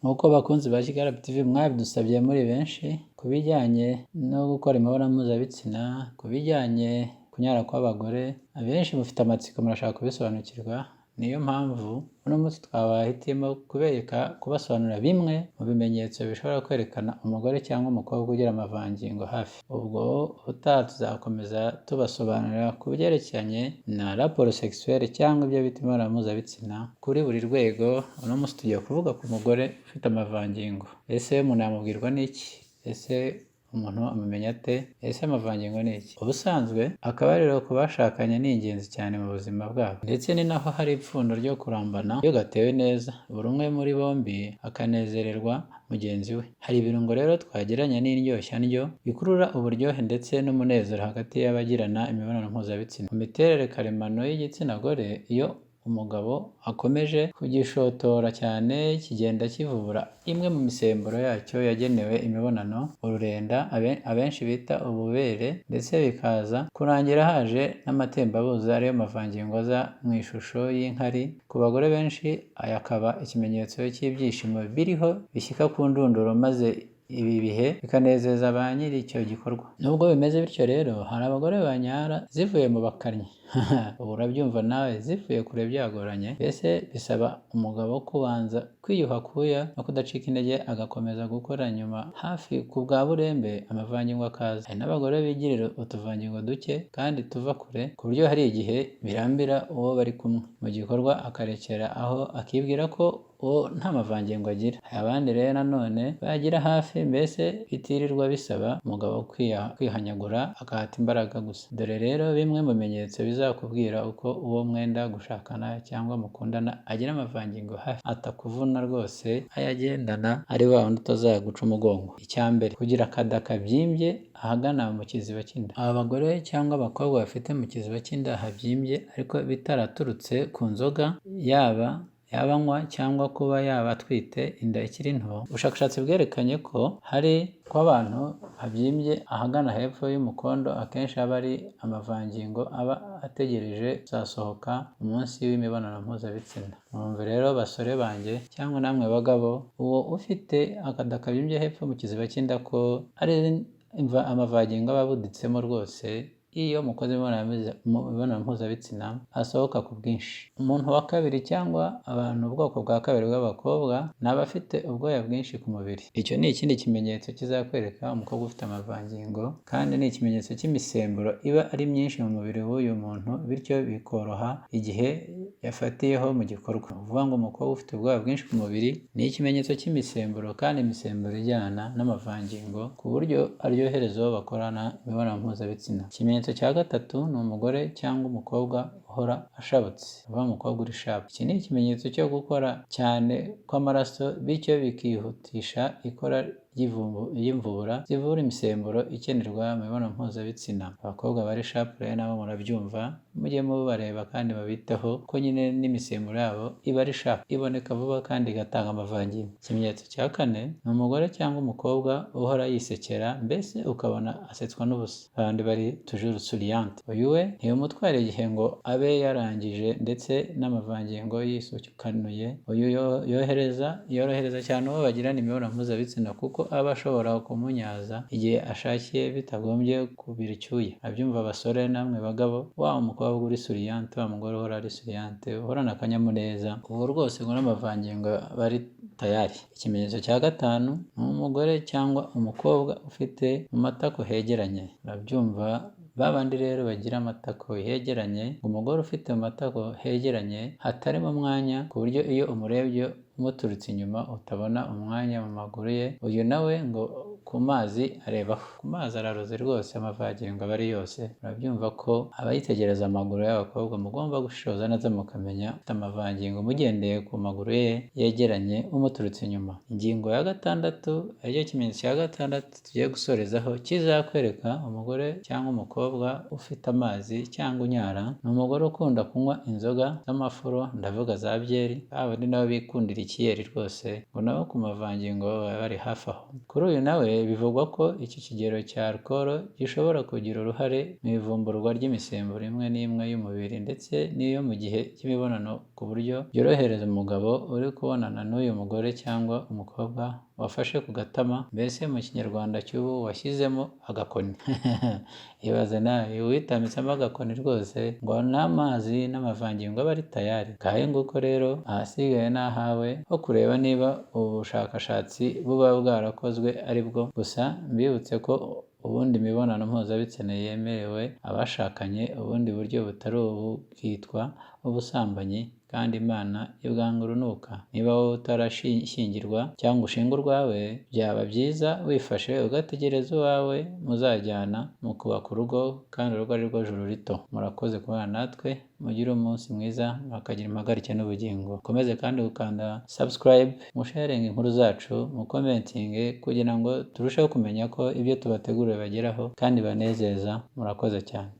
Nk'uko bakunzi ba Kigali TV mwabidusabye muri benshi, ku bijyanye no gukora imibonano mpuzabitsina, ku bijyanye kunyara kw'abagore, abenshi mufite amatsiko murashaka kubisobanukirwa, niyo mpamvu uno munsi twabahitiyemo kubasobanurira bimwe mu bimenyetso bishobora kwerekana umugore cyangwa umukobwa ugira amavangingo hafi. Ubwo ubutaha tuzakomeza tubasobanurira ku byerekeranye na raporo sexuelle cyangwa ibyo bita imibonano mpuzabitsina kuri buri rwego. Uno munsi tugiye kuvuga ku mugore ufite amavangingo. Ese umuntu yamubwirwa n'iki? Ese umuntu amumenya ate? Ese amavangingo ni iki? Ubusanzwe akabariro ku bashakanye ni ingenzi cyane mu buzima bwabo, ndetse ni naho hari ipfundo ryo kurambana iyo gatewe neza, buri umwe muri bombi akanezererwa mugenzi we. Hari ibirungo rero twagereranya n'indyoshyandyo bikurura uburyohe ndetse n'umunezero hagati y'abagirana imibonano mpuzabitsina. Mu miterere karemano y'igitsina gore, iyo umugabo akomeje kugishotora cyane kigenda kivubura imwe mu misemburo yacyo yagenewe imibonano, ururenda abenshi bita ububere, ndetse bikaza kurangira haje n'amatembabuzi ariyo mavangingo aza mu ishusho y'inkari. Ku bagore benshi aya akaba ikimenyetso cy'ibyishimo biriho bishyika ku ndunduro, maze ibi bihe bikanezeza ba nyiri icyo gikorwa. Nubwo bimeze bityo rero, hari abagore banyara zivuye mu bakannyi. Ubu urabyumva nawe, zivuye kure byagoranye. Mbese bisaba umugabo kubanza kwiyuha akuya no kudacika intege, agakomeza gukora, nyuma hafi ku bwa burembe amavangingo akaza. Hari n'abagore bigirira utuvangingo duke kandi tuva kure, ku buryo hari igihe birambira uwo bari kumwe mu gikorwa, akarekera aho akibwira ko uwo nta mavangingo agira. Hari abandi rero nanone bayagira hafi, mbese bitirirwa bisaba umugabo kwihanyagura akahata imbaraga gusa. Dore rero bimwe mu bimenyetso bizakubwira uko uwo mwenda gushakana cyangwa mukundana agira amavangingo hafi atakuvuna rwose, ayagendana ari wa wundi utazaguca umugongo. Icya mbere, kugira akada kabyimbye ahagana mu kiziba cy'inda. Aba bagore cyangwa abakobwa bafite mu kiziba cy'inda habyimbye ariko bitaraturutse ku nzoga, yaba anywa cyangwa kuba yaba atwite inda ikiri nto. Ubushakashatsi bwerekanye ko abantu habyimbye ahagana hepfo y'umukondo akenshi aba ari amavangingo aba ategereje kuzasohoka umunsi w'imibonano mpuzabitsina. Mwumve rero basore banjye cyangwa namwe bagabo, uwo ufite akada kabyimbye hepfo mu kiziba cy'inda ko ari amavangingo aba abuditsemo rwose. Iyo mukoze imibonano mpuzabitsina asohoka ku bwinshi. Umuntu wa kabiri cyangwa abantu ubwoko bwa kabiri bw'abakobwa ni abafite ubwoya bwinshi ku mubiri. Icyo ni ikindi kimenyetso kizakwereka umukobwa ufite amavangingo, kandi ni ikimenyetso cy'imisemburo iba ari myinshi mu mubiri w'uyu muntu, bityo bikoroha igihe yafatiyeho mu gikorwa. Uvuga ngo umukobwa ufite ubwoya bwinshi ku mubiri ni ikimenyetso cy'imisemburo, kandi imisemburo ijyana n'amavangingo ku buryo aryohereza uwo bakorana imibonano mpuzabitsina. Ikimenyetso cya gatatu ni umugore cyangwa umukobwa uhora ashabutse, uvuga umukobwa uri shapu. Iki ni ikimenyetso cyo gukora cyane kw'amaraso, bityo bikihutisha ikora ry'imvubura zivura imisemburo ikenerwa mu mibonano mpuzabitsina. Abakobwa bari shapu rero nabo murabyumva, mujye mubareba kandi babiteho ko nyine n'imisemburo yabo iba ari shapu, iboneka vuba kandi igatanga amavangingo. Ikimenyetso cya kane ni umugore cyangwa umukobwa uhora yisekera, mbese ukabona asetswa n'ubusa. Abandi bari tujuru suriyante. Uyu we ntibimutwara igihe ngo abe yarangije, ndetse n'amavangingo yisukanuye. Uyu yorohereza cyane uwo bagirana imibonano mpuzabitsina, kuko aba ashobora kumunyaza igihe ashakiye bitagombye kubira icyuya. Abyumva abasore namwe bagabo, wa umukobwa uri suriyante, wa mugore uhora ari suriyante, uhorana akanyamuneza, ubu rwose ngo n'amavangingo bari tayari. Ikimenyetso cya gatanu ni umugore cyangwa umukobwa ufite mu matako hegeranye. Urabyumva babandi rero bagira amatako hegeranye, umugore ufite mu matako hegeranye hatarimo umwanya, ku buryo iyo umurebye umuturutse inyuma utabona umwanya mu maguru ye. Uyu nawe ngo ku mazi arebaho, ku mazi araruze rwose, amavangingo aba ari yose. Urabyumva ko abayitegereza amaguru y'abakobwa mugomba gushishoza neza mukamenya ufite amavangingo mugendeye ku maguru ye yegeranye umuturutse inyuma. Ingingo ya gatandatu, aricyo kimenyetso cya gatandatu tugiye gusorezaho, kizakwereka umugore cyangwa umukobwa ufite amazi cyangwa unyara, ni umugore ukunda kunywa inzoga z'amafuro, ndavuga za byeri. Abandi nabo bikundira ikiyeri rwose, ngo nabo ku mavangingo baba bari hafi aho. Kuri uyu nawe bivugwa ko iki kigero cya alcohol gishobora kugira uruhare mu ivumburwa ry'imisemburo imwe n'imwe y'umubiri, ndetse n'iyo mu gihe cy'imibonano ku buryo byorohereza umugabo uri kubonana n'uyu mugore cyangwa umukobwa wafashe ku gatama, mbese mu kinyarwanda cy'ubu washyizemo agakoni. Ibaze nawe witambitsemo agakoni rwose ngo n'amazi n'amavangingo aba ari tayari. Ngahe nguko rero ahasigaye ni ahawe ho kureba niba ubushakashatsi buba bwarakozwe ari bwo, gusa mbibutse ko ubundi imibonano mpuzabitsina yemerewe abashakanye, ubundi buryo butari ubu bwitwa ubusambanyi kandi Imana ibwanga urunuka. Niba wowe utarashyingirwa cyangwa ushinga urwawe, byaba byiza wifashe ugategereza uwawe muzajyana mu kubaka urugo kandi urugo ari rwo juru rito. Murakoze kubana natwe, mugire umunsi mwiza, mwakagira impagarike n'ubugingo. Mukomeze kandi gukanda subscribe, musharinge inkuru zacu, mukomentinge kugira ngo turusheho kumenya ko ibyo tubategurira bageraho kandi banezeza. Murakoze cyane.